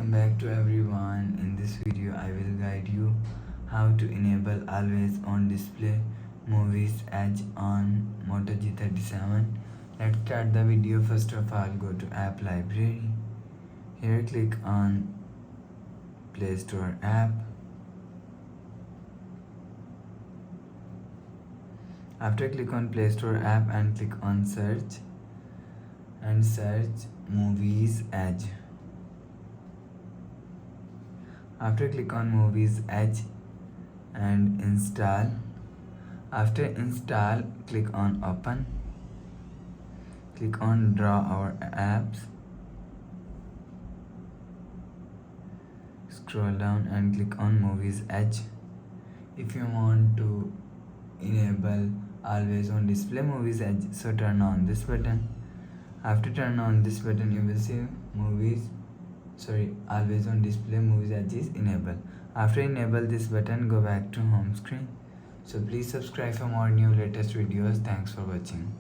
Welcome back to everyone. In this video I will guide you how to enable always on display MUZVIZ Edge on Moto G37. Let's start the video. First of all, go to app library. Here click on Play Store app. After click on Play Store app and click on search and search MUZVIZ Edge. After click on MUZVIZ Edge and install. After install, click on open. Click on draw our apps. Scroll down and click on MUZVIZ Edge. If you want to enable always on display MUZVIZ Edge, so turn on this button. After turn on this button, you will see always on display MUZVIZ Edge is enabled. After enable this button, go back to home screen. So please subscribe for more new latest videos. Thanks for watching.